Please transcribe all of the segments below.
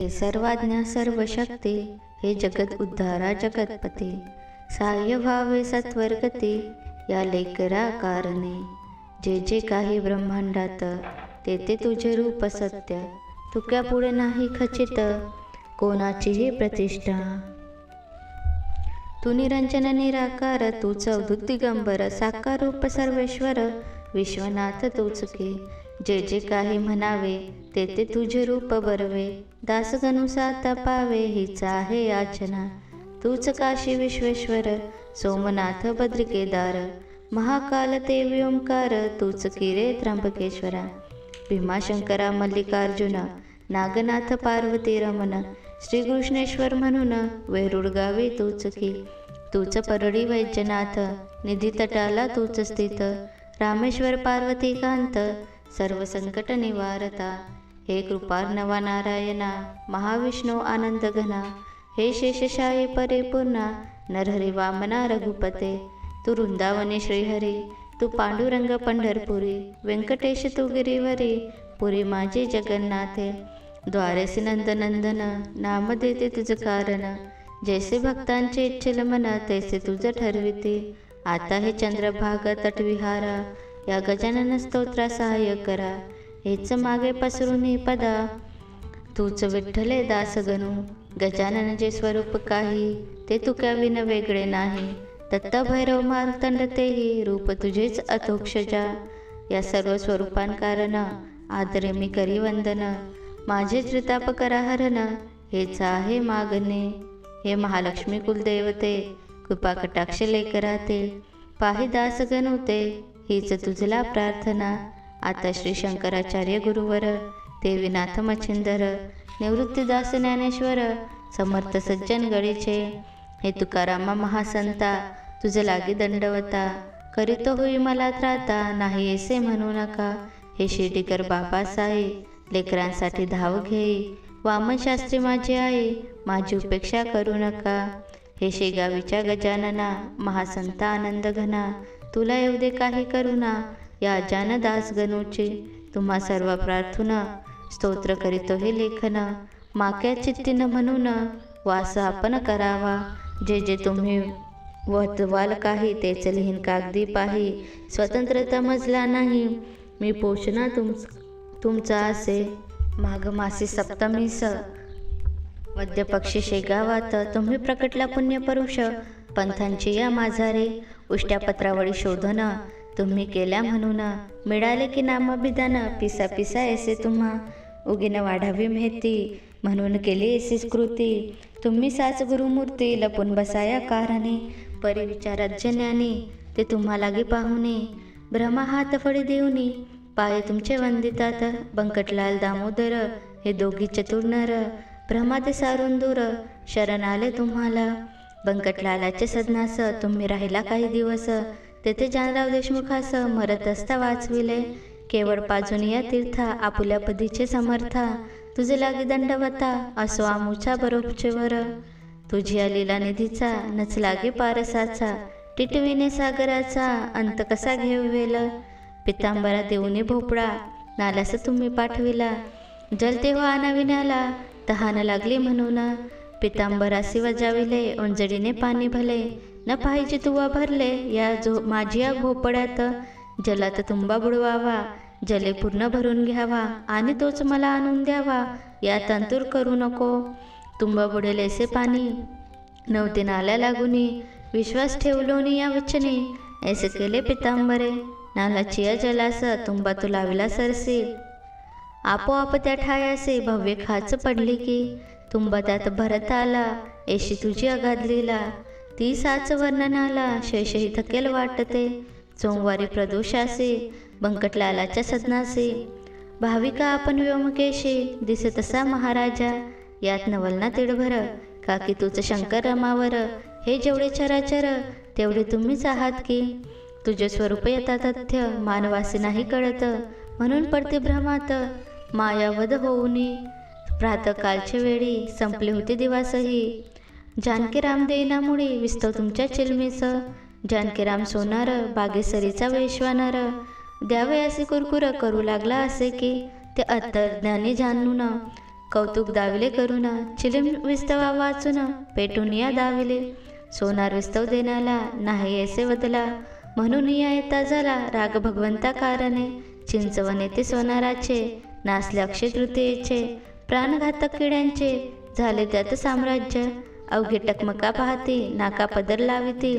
हे सर्वाज्ञा सर्व शक्ती, हे जगत उद्धारा जगतपती. सहाय्य व्हावे सत्वरगती, या लेकरा कारणे. जे जे काही ब्रह्मांडात, ते ते तुझे रूप सत्य. तुक्या पुढे नाही खचित, कोणाचीही प्रतिष्ठा. तू निरंजन निराकार, तूच अवधूत दिगंबर. साकार रूप सर्वेश्वर, विश्वनाथ तूच की. जे जे काही म्हणावे, ते ते तुझे रूप बरवे. दासगणू साता पावे, हीच आहे याचना. तूच काशी विश्वेश्वर, सोमनाथ बद्रिकेदार. महाकाल ते ओंकार, तूच की रे त्र्यंबकेश्वरा. भीमाशंकरा मल्लिकार्जुन, नागनाथ पार्वती रमण. श्रीकृष्णेश्वर म्हणून वेरूळ गावी तूच की. तूच परळी वैजनाथ, निधी तटाला तूच स्थित. रामेश्वर पार्वती कांत, सर्व संकट निवारता. हे कृपार्णवा नारायणा, महाविष्णू आनंद घना. हे शेषशायी परिपूर्णा, नरहरी वामना रघुपते. तू वृंदावनी श्रीहरी, तू पांडुरंग पंढरपुरी. व्यंकटेश तू गिरीवरी, पुरी माझी जगन्नाथे. द्वारेसी नंदनंदन, नाम देते तुझ कारण. जैसे भक्तांचे इच्छिल मन, तैसे तुझ ठरविते. आता हे चंद्रभाग तटविहारा, या गजानन स्तोत्रा सहाय्य करा. हेच मागे पसरून पदा, तूच विठ्ठले दासगणू. गजानन जे स्वरूप काही, ते तुक्या विन वेगळे नाही. दत्त भैरव मार्तंड तेही, रूप तुझेच अतोक्षजा. या सर्व स्वरूपांकारण, आदरे मी करी वंदन. माझे त्रिताप करा हरण, हेच आहे मागणे. हे महालक्ष्मी कुलदेवते, कृपा कटाक्ष लेकराते. पाही दासगणू ते, हीच तुझला प्रार्थना. आता श्री शंकराचार्य गुरुवर, देवीनाथ मच्छिंदर. निवृत्तीदास ज्ञानेश्वर, समर्थ सज्जन गडीचे. हे तुकारामा महासंता, तुझ लागी दंडवता. करीतो होई मला त्राता, नाही ऐसे म्हणू नका. हे शिर्डीकर बाबासाई, लेकरांसाठी धाव घेई. वामन शास्त्री माझी आई, माझी उपेक्षा करू नका. हे शेगावीच्या गजानना, महासंता आनंद घना. तुला येऊ दे काही करुणा, या अजान दासगणूची. तुम्हा सर्व प्रार्थना, स्तोत्र करीतो हे लेखन. माक्या चित्तीन म्हणून, वास आपण करावा. जे जे तुम्ही वतवाल काही, तेच लिहीन कागदी पाही. स्वतंत्रता मजला नाही, मी पोषणा तुमचा असे. माघमासी सप्तमीस, मध्यपक्षी शेगावात. तुम्ही प्रकटला पुण्य परुष, पंथांची या माझारे. उष्ट्यापत्रावळी शोधन, तुम्ही केल्या म्हणून. मिळाले की नामाभिधान, पिसा पिसा ऐसे तुम्हा. उगीन वाढावी माहिती, म्हणून केली ऐसी कृती. तुम्ही साच गुरुमूर्ती, लपून बसाया कारणे. परिविचारात ज्ञानी, ते तुम्हा लागी पाहुणे. ब्रह्मा हात फळी देऊनी, पाय तुमचे वंदितात. बंकटलाल दामोदर, हे दोघी चतुर नर. ब्रह्मा ते सारून दूर, शरण आले तुम्हाला. बंकटलालाचे सदनास, तुम्ही राहिला काही दिवस. तेथे जानराव देशमुखास, मरत असता वाचविले. केवळ पाजून या तीर्था, आपुल्या पदीचे समर्था. तुझे लागी दंडवता, असो आमुचा बरोबचेवर. तुझी अलीला निधीचा, नच लागे पारसाचा. टिटविने सागराचा, अंत कसा घेवेल. पितांबरा देऊनी भोपळा, नालास तुम्ही पाठविला. जल तेव्हा आणाविण्याला, तहान लागली म्हणून. पितांबरासी वजाविले, ओंजळीने पाणी भले. न पाहिजे तुवा भरले, या माझी या भोपळ्यात. जलात तुंबा बुडवावा, जले पूर्ण भरून घ्यावा. आणि तोच मला आणून द्यावा, या तंतूर करू नको. तुंबा बुडेल ऐसे पाणी, नव्हते नाल्या लागुनी. विश्वास ठेवलोनी या वचनी, ऐसे केले पितांबरे. नालाची या जलास, तुंबा तू लाविला सरसी. आपोआप त्या ठायासे, भव्य खाच पडली की. तुंबा त्यात भरत आला, ऐशी तुझी अगाध लीला. ती साच वर्णनाला, शैशही थकेल वाटते. सोमवारी प्रदोषासी, बंकटलालाच्या सदनासी. भाविका आपण व्योमकेशी, दिसत असा महाराजा. यात नवलना तिडभर, का की तूच शंकर रमावर. हे जेवढे चराचर, तेवढे तुम्हीच आहात की. तुझे स्वरूप यथा तथ्य, मानवासी नाही कळत. म्हणून पडते भ्रमात, मायावध होऊनी. प्रातःकालचे वेळी, संपले होते दिवासही. जानकीराम देईनामुळे, विस्तव तुमच्या चिलमीस. जानकीराम सोनार, बागेसरीचा वैश्वानर. द्यावे असे कुरकुर, करू लागला असे की. ते अंतर्ज्ञानी जाणून कौतुक दाविले करून चिलीम विस्तवा वाचून पेटून या दाविले. सोनार विस्तव देण्याला नाही ऐसे वदला, म्हणून या येता झाला राग भगवंता कारणे. चिंचवणे ते सोनाराचे नासले अक्षय तृतीयेचे, प्राणघातक किड्यांचे झाले त्यात साम्राज्य. अवघे टकमका पाहती नाका पदर लाविती,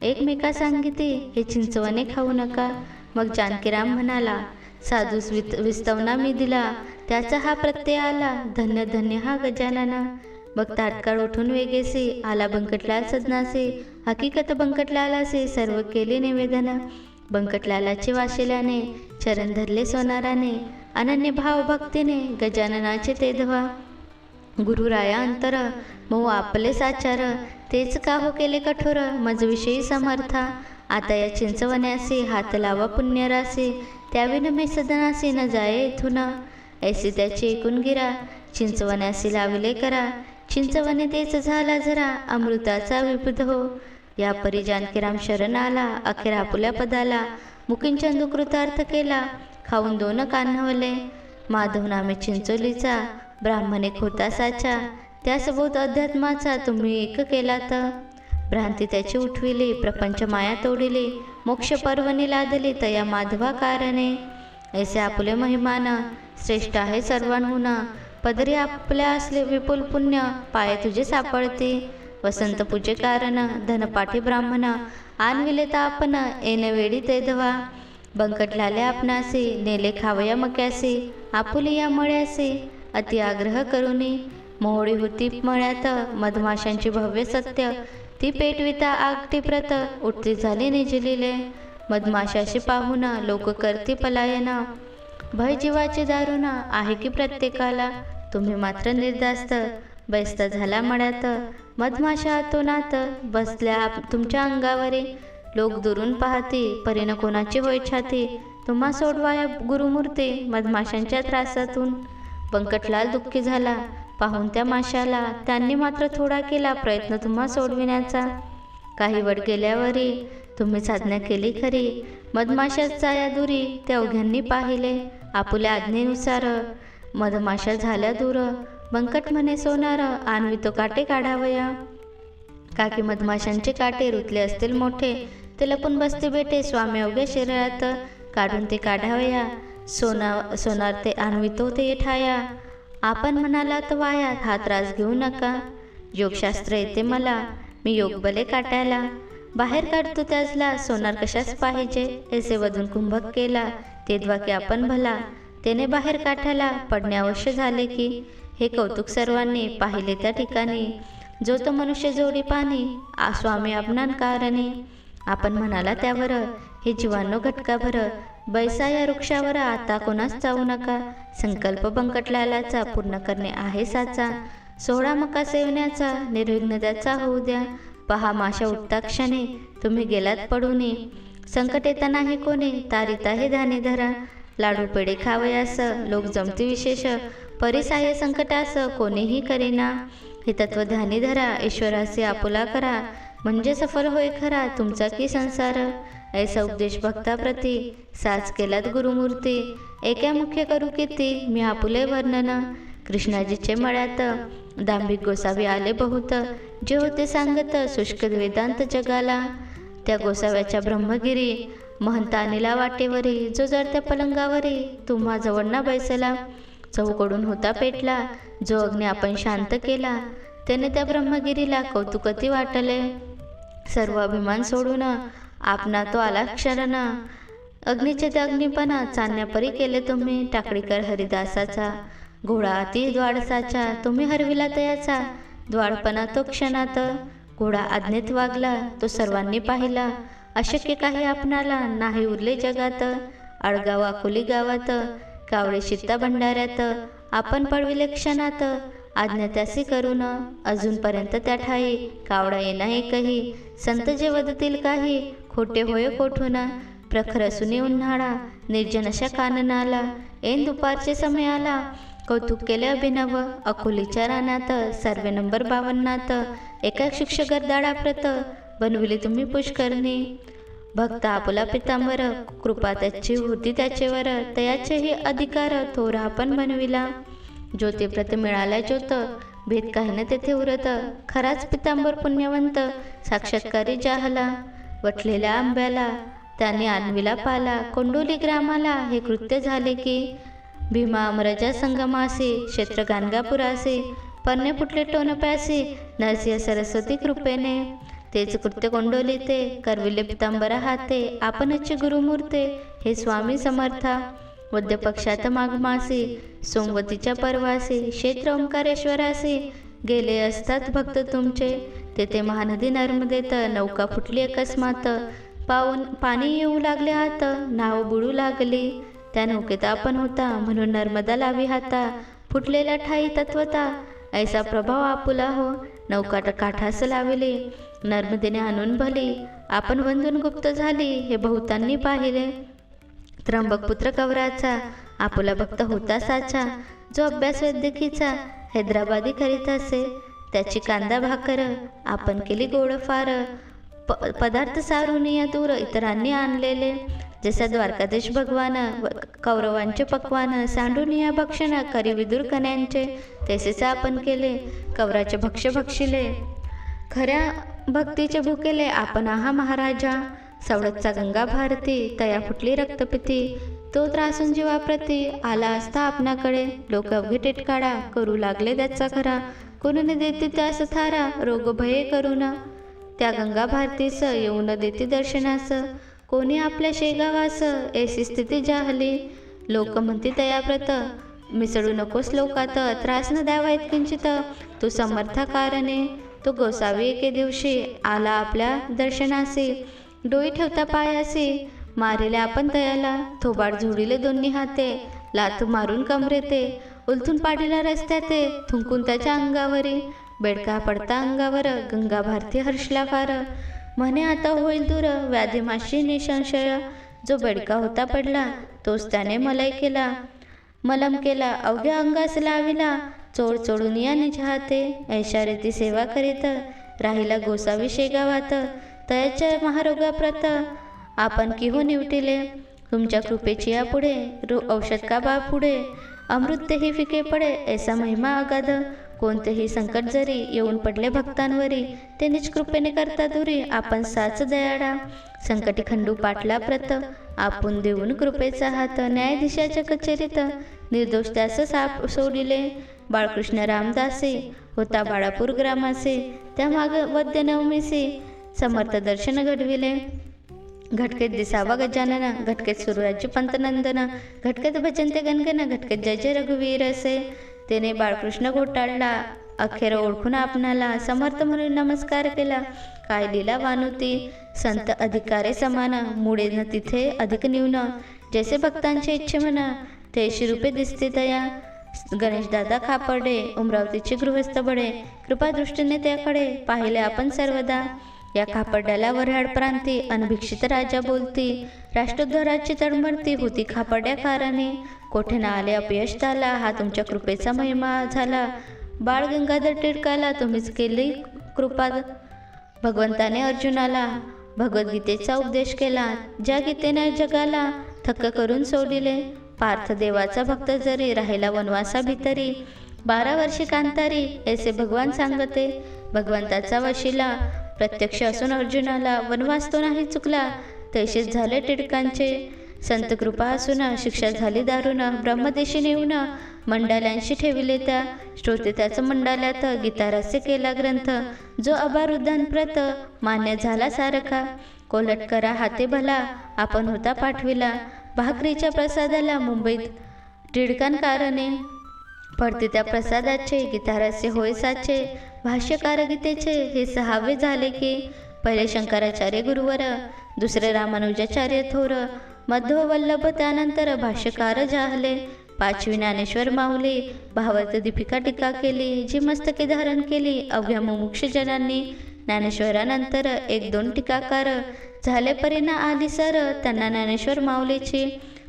एकमेका सांगिती हे चिंचवणे खाऊ नका. मग जानकीराम म्हणाला, साधूस विस्तवना मी दिला, त्याचा हा प्रत्यय आला, धन्य धन्य हा गजानना. मग तात्काळ उठून वेगेसी आला बंकटलाल सदनासी, हकीकत बंकटलालासी सर्व केले निवेदन. बंकटलालाचे वाशिल्याने चरण धरले सोनाराने, अनन्य भाव भक्तीने गजाननाचे ते धवा. गुरुराया अंतर मऊ आपले साचार, तेच का हो केले कठोर मजविषयी समर्था. आता या चिंचवण्यासी हात लावा पुण्यरासी, त्याविन मी सदनासी न जाये इथून. ऐसी त्याची एकूण गिरा चिंचवण्यासी लाविले करा, चिंचवणे तेच झाला जरा अमृताचा विबुध हो. या परी जानकीराम शरण आला अखेर आपुल्या पदाला, मुकिंचंदू कृतार्थ केला खाऊन 2 कान्हवले. माधव नामे चिंचोलीचा ब्राह्मणे खोता साचा, त्यास बोध अध्यात्माचा तुम्ही एक केलात. भ्रांती त्याची उठविली प्रपंच माया तोडिली, मोक्ष पर्वणी लादली तया माधवा कारणे. ऐसे आपुले महिमान श्रेष्ठ आहे सर्वांहून, पदरी आपल्या असले विपुल पुण्य पाये तुझे सापडते. वसंत पूजे कारण धनपाठी ब्राह्मण, आणविले तापन येणे वेळी ते धवा. बंकटलाले आपणासी नेले खावया मक्यासी, आपुली या मळ्यासी अति आग्रह करुनी. मोहळी होती मळ्यात मधमाशांची भव्य सत्य, ती पेटविता आगटी प्रत उठती झाली निजलिले. मधमाशाशी पाहून लोक करती पलायन, भय जीवाचे दारुण आहे की प्रत्येकाला. तुम्ही मात्र निर्धास्त बैस्त झाला मळ्यात, मधमाशा अतोनात बसल्या तुमच्या अंगावरी. लोक दुरून पाहती परीन कोणाची होय छाती, तुम्हा सोडवाया गुरुमूर्ती मधमाशांच्या त्रासातून. बंकटलाल दुःखी झाला पाहून त्या माशाला, त्यांनी मात्र थोडा केला प्रयत्न तुम्हा सोडविण्याचा. काही वेळ गेल्यावरी तुम्ही साधना केली खरी, मधमाशाचा या दुरी त्या अवघ्यांनी पाहिले. आपुल्या आज्ञेनुसार मधमाशा झाल्या दूर, बंकट म्हणे सोनार आणवितो काटे काढावया. काकी मधमाशांचे काटे रुतले असतील मोठे, ते लपून बसते बेटे स्वामी अवघ्या शरीरात. काढून ते काढावया सोनार ते आणवितो ते ठाया. आपण म्हणालात वाया हा त्रास घेऊ नका, योगशास्त्र येते मला मी योगबले काट्याला. बाहेर काढतो त्याजला सोनार कशास पाहिजे, ऐसे वधून कुंभक केला ते द्वाकी आपण भला. त्याने बाहेर काठाला पडणे अवश्य झाले की, हे कौतुक सर्वांनी पाहिले त्या ठिकाणी. जो तो मनुष्य जोडी पाणी स्वामी आपणान कारणे. आपण म्हणाला त्यावर हे जीवांनो घटकाभर, बैसा या वृक्षावर आता कोणास जाऊ नका. संकल्प बंकटलालाचा पूर्ण करणे आहे साचा, 16 मका सेवण्याचा निर्विघ्न त्याचा होऊ द्या. पहा माशा उठता क्षणी तुम्ही गेलात पडूनी, संकट येता नाही कोणी तारिता हे ध्याने धरा. लाडू पेढे खावयास लोक जमती विशेष, परिसाह्य संकटास कोणीही करेना. हे तत्व ध्यानी धरा ईश्वरासी आपुला करा, म्हणजे सफल होय खरा तुमचा की संसार. ऐसा उपदेश भक्ताप्रती साच केलात गुरुमूर्ती, एका मुख्य करू किती मी आपुले वर्णन. कृष्णाजीचे मळ्यात दांभिक गोसावी आले बहुत, जे होते सांगत शुष्क वेदांत जगाला. त्या गोसाव्याच्या ब्रह्मगिरी महंत आणिला वाटेवरी, जो जडत्या पलंगावरी तुम्हा जवळ ना बैसला. चहूकडून होता पेटला जो अग्नी आपण शांत केला, त्याने त्या ब्रह्मगिरीला कौतुकती वाटले. सर्व अभिमान सोडून आपणा तो आला क्षरण, अग्नीचे ते अग्निपणा चालण्यापरी केले तुम्ही. टाकडीकर हरिदासाचा घोडा अति द्वाडसाचा, तुम्ही हरविला तयाचा द्वाडपणा तो क्षणात. घोडा आज्ञेत वागला तो सर्वांनी पाहिला, अशक्य काही आपणाला नाही उरले जगात. आडगाव अकोली गावात कावळे शित्ता भंडाऱ्यात, आपण पडविले क्षणात आज्ञा त्यासी करून. अजूनपर्यंत त्या ठाई कावडा येणा एकही, संत जे वदतील काही खोटे होय कोठून. प्रखर असून उन्हाळा निर्जन अशा काननाला, ऐन दुपारचे समय आला कौतुक केले अभिनव. अकोलीच्या रानात सर्वे नंबर 52त, एका शिक्षकर दाडाप्रत बनविले तुम्ही पुष्करणी. भक्त आपुला पितांबर कृपा त्याची होती त्याचेवर, तयाचेही अधिकार थोरा आपण बनविला. ज्योतिप्रत मिळाला ज्योत, भेद काही न तेथे उरत. खराच पितांबर पुण्यवंत, साक्षात्कारी जाहला. वटलेल्या आंब्याला त्यांनी आणविला पाला, कोंडोली ग्रामाला हे कृत्य झाले की. भीमा अमरजा संगमासी, क्षेत्र गाणगापुरासी. परणे फुटले टोन प्यासी, नरसिंह सरस्वती कृपेने. तेच कृत्य कोंडोली ते, करविले पितांबरा हाते. आपणचे गुरुमूर्ते, हे स्वामी समर्था. वद्य पक्षात माघमासी, सोमवतीच्या परवासी. क्षेत्र ओंकारेश्वरासी, गेले असतात भक्त तुमचे. तेथे महानदी नर्मदेत, नौका फुटली अकस्मात. पाणी येऊ लागले हात, नाव बुडू लागली. त्या नौकेत आपण होता, म्हणून नर्मदा लावी हाता. फुटलेल्या ठाई तत्वता, ऐसा प्रभाव आपुला हो. नौका काठास लाविली, नर्मदेने आणून भली. आपण वंदून गुप्त झाली, हे बहुतांनी पाहिले. त्र्यंबकपुत्र कवराचा, आपुला भक्त होता साचा. जो अभ्यास वैद्यकीचा, हैदराबादी करीत असे. त्याची कांदा भाकर, आपण केली गोड फार. पदार्थ सारून या दूर, इतरांनी आणलेले. जसा द्वारकाधीश भगवान, कौरवांचे पक्वान. सांडून या भक्षण, करी विदुर कन्यांचे. तसेच आपण केले, कौराचे भक्ष भक्षिले. खऱ्या भक्तीचे भुकेले, आपण आहा महाराजा. सवडतचा गंगा भारती, तया फुटली रक्तपिती. तो त्रासून जीवाप्रती, आला असता आपणाकडे. लोक अवघे टिटकाळा, करू लागले त्याचा खरा. कोण देते त्यास थारा, रोग भये करून. त्या गंगा भारतीस, येऊन देते दर्शनास. कोणी आपल्या शेगावास, ऐसी स्थिती जाहली. लोक म्हणते तयाव्रत, मिसळू नकोस लोकात. त्रास न द्यावा इतकिंचित, तू समर्था कारणे. तो गोसावी एके दिवशी, आला आपल्या दर्शनासी. डोई ठेवता पायासी, मारिले आपण तयाला. थोबाड झोडिले दोन्ही हाते, लाथ मारून कमरेते. उलथून पाडीला रस्त्याते, थुंकून त्याच्या अंगावरी. बेडका पडता अंगावर, गंगा भारती हर्षला फार. म्हणे आता होईल दूर, व्याधी माशी निसंशय. जो बेडका होता पडला, तोच त्याने मलम केला. अवघ्या अंगास लाविला, चोळ चोळून या निज हाते. ऐशा रीती सेवा करीत, राहिला गोसावी शेगावात. तयाच्या महारोगाप्रत, आपण किहो निवटिले. तुमच्या कृपेची या पुढे, औषध का बा पुढे. अमृत तेही फिके पडे, ऐसा महिमा अगाध. कोणतेही संकट जरी येऊन पडले भक्तांवरी, ते निज कृपेने करता दुरी. आपण साच दयाळा, संकटी खंडू पाटला प्रत. आपण देऊन कृपेचा हात. न्यायाधीशाच्या कचेरीत, निर्दोष त्यास साप सोडिले. बाळकृष्ण रामदासी, होता बाळापूर ग्रामासी. त्या माग वद्य नवमीसी, समर्थ दर्शन घडविले. घटकेत दिसावा गजानन, घटकेत सूर्याची पंतनंदन. घटकेत भजनते गणगण, घटकेत जय जय रघुवीर असे. त्याने बाळकृष्ण घोटाळला, अखेर ओळखून आपणाला. समर्थ म्हणून नमस्कार केला, काय लिला वानुती. संत अधिकारे समान, मुळे न तिथे अधिक न्यून. जैसे भक्तांचे इच्छे म्हणा, तेशी रूपे दिसते तया. गणेशदादा खापर्डे, अमरावतीचे गृहस्थ बडे. कृपादृष्टीने त्याकडे पाहिले आपण सर्वदा. या खापर्ड्याला वऱ्हाड प्रांती, अनभिक्षित राजा बोलती. राष्ट्रध्वराची तडमडती होती खापर्ड्या कारणे. कोठे ना आले अपयश झाला, हा तुमच्या कृपेचा महिमा झाला. बाळ गंगाधर टिळकाला तुम्हीच केली कृपा. भगवंताने अर्जुनाला भगवद्गीतेचा उपदेश केला. ज्या गीतेने जगाला थक्क करून सोडिले. पार्थ देवाचा भक्त जरी, राहिला वनवासा भितरी. 12 वर्षे कांतारी, ऐसे भगवान सांगते. भगवंताचा वशिला प्रत्यक्ष असून अर्जुनाला, वनवास तो नाही चुकला. तैसेच झाले टिळकांचे, संत कृपा असून शिक्षा झाली दारुण. ब्रह्मदेशी नेऊन मंडाल्यांशी ठेविले त्या. श्रोते त्याचं मंडाल्यात, गीतारस्य केला ग्रंथ. जो अभारुद्धान प्रत, मान्य झाला सारखा. कोलट करा हाते भला, आपण होता पाठविला. भाकरीच्या प्रसादाला मुंबईत टिळकां कारणे. पडते त्या प्रसादाचे, गीतारस्य होय साचे. भाष्यकार गीतेचे हे 6वे झाले की. पहिले शंकराचार्य गुरुवर, दुसरे रामानुजाचार्य थोर. मध्व वल्लभ त्यानंतर भाष्यकार जाहले. 5वी ज्ञानेश्वर माऊली, भावार्थ दीपिका टीका केली. जी मस्तके धारण केली अवघ्या मुमुक्ष जनांनी. ज्ञानेश्वरानंतर 1-2 टीकाकार झाले. परिणा आली सर त्यांना ज्ञानेश्वर माऊलीची.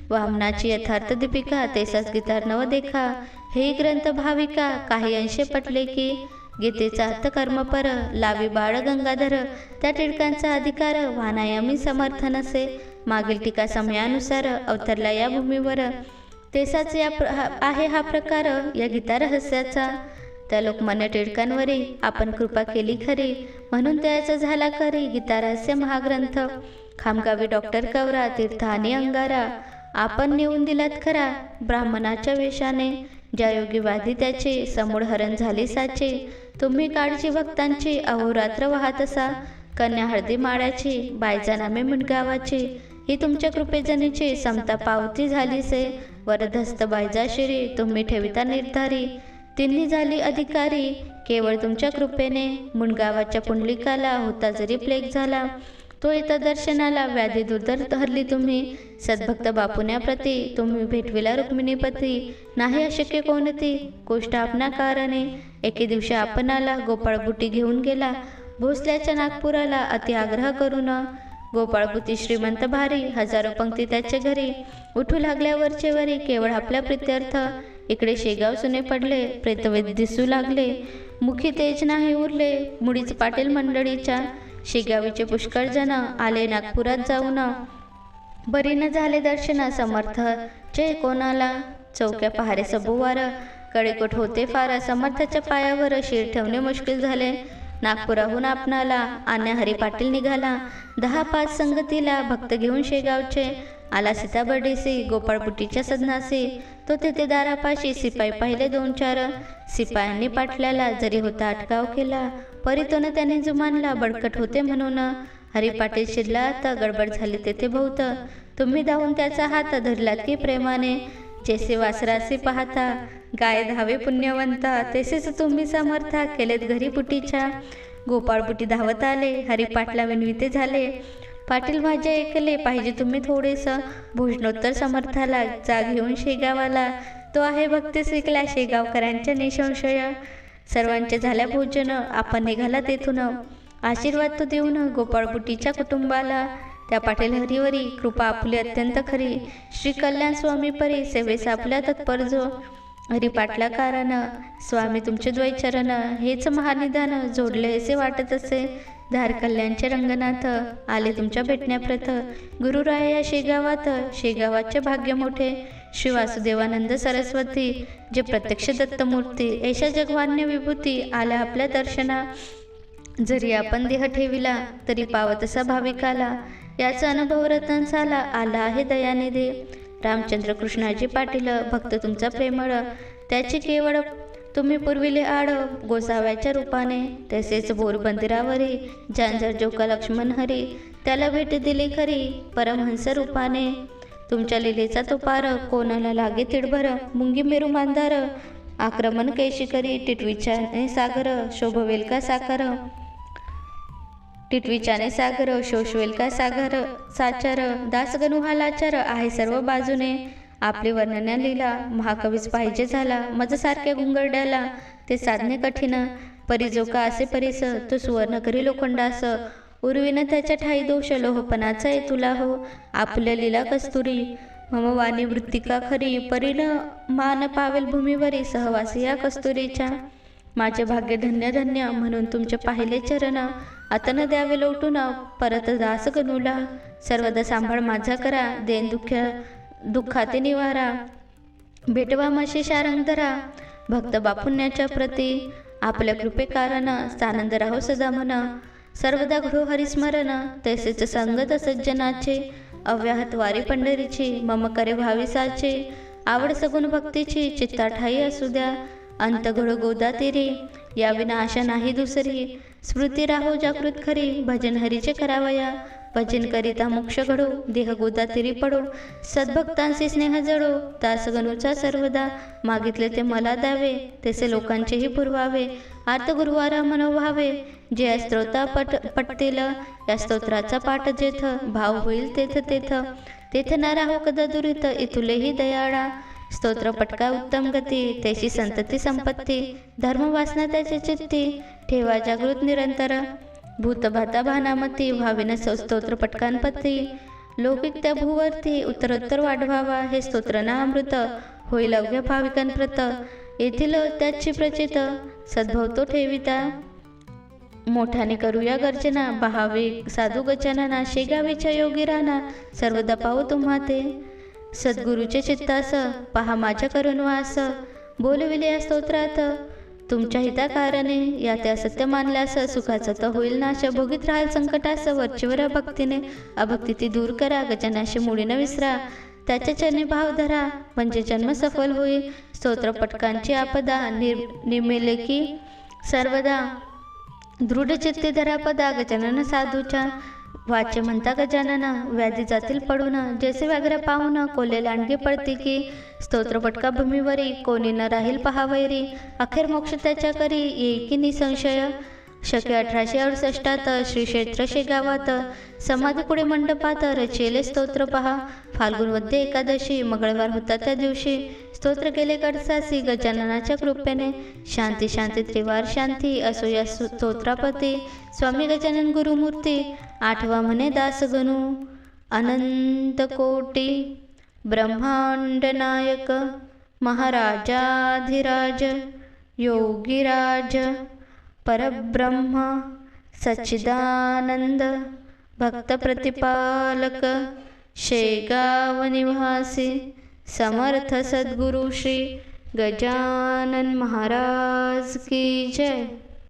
वामनाची यथार्थ दीपिका, तेसाच गीतार नव देखा. हे ग्रंथ भाविका, काही अंशे पटले की. गीतेचा अर्थ कर्मपर, लावी बाळ गंगाधर. त्या टिळकांचा अधिकार, वानायामी समर्थन असे. मागील टीका समयानुसार अवतरला या भूमीवर. तेसाच आहे हा प्रकार या गीता रहस्याचा. त्या लोकमान्य टिळकांवरी आपण कृपा केली खरी, म्हणून त्याचा झाला करी गीता रहस्य महाग्रंथ. खामगावी डॉक्टर कवरा तीर्थ आणि अंगारा आपण नेऊन दिलात खरा. ब्राह्मणाच्या वेशाने ज्या योगी व्याधी त्याची समूळ हरण झाली साची. तुम्ही काळजी भक्तांची अहोरात्र वाहत असा. कन्या हळदी माळ्याची बायजानामे मुंडगावाची ही तुमच्या कृपेजनीची समता पावती झाली से. वरदहस्त बायजा शिरी तुम्ही ठेविता निर्धारी. तिन्ही झाली अधिकारी केवळ तुमच्या कृपेने. मुंडगावाच्या पुंडलिकाला होता जरी प्लेग झाला, तो येता दर्शनाला. व्याधी दुर्धर हरली तुम्ही सद्भक्त बापुण्याप्रती. तुम्ही भेटविला रुक्मिणीपती. नाही अशक्य कोणती गोष्ट आपणा कारणे. एके दिवशी आपण आला गोपाळबुटी घेऊन गेला. भोसल्याच्या नागपुराला अति आग्रह करून. गोपाळबुती श्रीमंत भारी हजारो पंक्ती त्याच्या घरी. उठू लागल्यावरचे वरी केवळ आपल्या प्रित्यर्थ. इकडे शेगाव सुने पडले प्रेतवेद दिसू लागले. मुखी तेज नाही उरले मुळीच पाटील मंडळीच्या. शेगावीचे पुष्कळ जन आले नागपुरात जाऊन. बरी न झाले दर्शन समर्थचे कोणाला. चौक्या पहारे सबुवार कडेकोट होते फार. समर्थाच्या पायावर शिर ठेवणे मुश्किल झाले. नागपुराहून आपणाला आण्या हरी पाटील निघाला. 10-5 संगतीला भक्त घेऊन शेगावचे. आला सीताबर्डीसी गोपाळबुटीच्या सदनासी. तो तेथे दारापाशी सिपाई पाहिले 2-4. सिपायांनी पाटल्याला जरी होता अटकाव केला. परितोनं त्याने जुमानला बडकट होते म्हणून. हरी पाटील शिरला आता गडबड झाली तेथे बहुत. तुम्ही धावून त्याचा हात धरलात की प्रेमाने. जैसे वासरासी पाहता गाय धावे पुण्यवंता, तसेच तुम्ही समर्था केलेत घरी बुटीच्या. गोपाळबुटी धावत आले हरी पाटला विनविते झाले. पाटील माझे ऐकले पाहिजे तुम्ही थोडेस. भोजनोत्तर समर्थाला जा घेऊन शेगावाला. तो आहे भक्ती शिकला शेगावकरांच्या निसंशय. सर्वांचे झाल्या भोजन आपण निघाला तेथून. आशीर्वाद तो देऊन गोपाळबुटीच्या कुटुंबाला. त्या पाटील हरिवरी कृपा आपली अत्यंत खरी. श्री कल्याण स्वामी परी सेवेस आपल्या तत्पर जो. हरी पाटला कारण स्वामी तुमचे द्वैचरण. हेच महानिदान जोडले असे वाटत असे. धार कल्याणचे रंगनाथ आले तुमच्या भेटण्याप्रथ. गुरुराय या शेगावात शेगावाचे भाग्य मोठे. श्री वासुदेवानंद सरस्वती जे प्रत्यक्ष दत्तमूर्ती. ऐशा जगवान्य विभूती आल्या आपल्या दर्शना. जरी आपण देह ठेविला तरी पावत असा भाविकाला. याचा अनुभव रतन झाला आला आहे दयानिधी. रामचंद्र कृष्णाजी पाटील भक्त तुमचा प्रेमळ. त्याची केवळ तुम्ही पुरविले आड गोसाव्याच्या रूपाने. तसेच बोरबंदरावरी जानजर जोका लक्ष्मण हरी त्याला भेट दिली खरी परमहंस रूपाने. तुमच्या लिलेचा तो पार कोणाला लागे तिडभर. मुंगी मेरू मांदार आक्रमण कैशी करी. टिटवीच्याने सागर शोभवेल का साकार. टिटवीच्याने सागर शोषवेल का सागर साचार. दासगणू हा लाचार आहे सर्व बाजूने. आपली वर्णना लीला महाकवीच पाहिजे झाला. मजसारख्या गुंगरड्याला ते साधणे कठीण. परिजोका असे परिस तो सुवर्ण करी लोखंडास. उर्वीन त्याच्या ठाई दोष लोहपणाचा आहे तुला हो. आपल्या लीला कस्तुरी मम वाणी वृत्तिका खरी. परीन मान पावेल भूमीवरी सहवासी या कस्तुरीच्या. माझे भाग्य धन्य धन्य म्हणून तुमचे पाहिले चरण. आता न द्यावे लोटून परत दास गणूला. सर्वदा सांभाळ माझा करा देन दुःखाते निवारा. भेटवा मशी शारंग धरा भक्त बापुण्याच्या प्रती. आपल्या कृपे कारण सानंद राहो सदा मन. सर्वदा गृह हरिस्मरण तसेच संगत सज्जनाचे. अव्याहत वारी पंढरीची मम करे भाविसाचे. आवड सगुण भक्तीची चित्ता ठाई असू द्या. अंत घडो गोदा तिरी या विना आशा नाही दुसरी. स्मृती राहो जागृत खरी भजन हरीचे करावया. भजन करिता मोक्ष घडो देह गोदा तिरी पडो. सद्भक्तांशी स्नेह जडो दासगणूचा सर्वदा. मागितले ते मला द्यावे तसे लोकांचेही पुरवावे. आर्त गुरुवारा मनोभावे जे या स्तोत्रा पटतील. या स्तोत्राचा पाठ जेथ भाव होईल तेथ तेथ. तेथ न राहो कदा दुरित इथुलेही दयाळा. स्तोत्र पटका उत्तम गती त्याची संतती संपत्ती. धर्म वासना त्याची चित्ती ठेवा जागृत निरंतर. भूतभाता भानामती व्हाविन स्तोत्र पटकांपती. लौकिक त्या भूवरती उत्तरोत्तर वाढवावा. हे स्तोत्र ना अमृत होईल अवघ्या भाविकांप्रत. येथील त्याची प्रचित सद्भवतो ठेविता. मोठ्याने करूया गर्जना बहावे साधू गजानना. शेगावीच्या योगी राणा सर्वदा पाहू तुम्हा ते. सद्गुरूचे चित्तास पहा माझ्या करुण वास. बोलविले या स्तोत्रात तुमच्या हिताकारणे, या त्या सत्य मानल्यास सुखाचा तर होईल नाश. भोगीत राहाल संकटास वरचीवर भक्तीने, अभक्ती ती दूर करा. गजानाशी मुळी न विसरा, त्याच्या चरणी भाव धरा, म्हणजे जन्म सफल होईल. स्तोत्र पटकांची आपदा निमेले की सर्वदा. दृढ चित्ती धरा पदा गजानन साधूच्या. वाचे म्हणता गजानना, व्याधी जातील पडून. जैसे व्याघ्र पाहून कोल्हे लांडगे पडती की. स्तोत्र पटका भूमीवरी, कोणी न राहील पहावैरी. अखेर मोक्ष त्याच्या करी, येई की निसंशय. शके 1868 श्री क्षेत्र शेगावात. समाधी पुढे मंडपात रचिले स्तोत्र पहा. फाल्गुन वद्य एकादशी, मंगळवार होता त्या दिवशी. स्तोत्र केले कडसासी गजाननाच्या कृपेने. शांती शांती त्रिवार शांती, असो या स्तोत्रापती. स्वामी गजानन गुरुमूर्ती, आठवा म्हणे दास गणू. अनंत कोटी ब्रह्मांड नायक, महाराजाधिराज योगीराज, परब्रह्म सच्चिदानंद, भक्त प्रतिपालक, शेगाव निवासी, समर्थ सद्गुरु श्री गजानन महाराज की जय.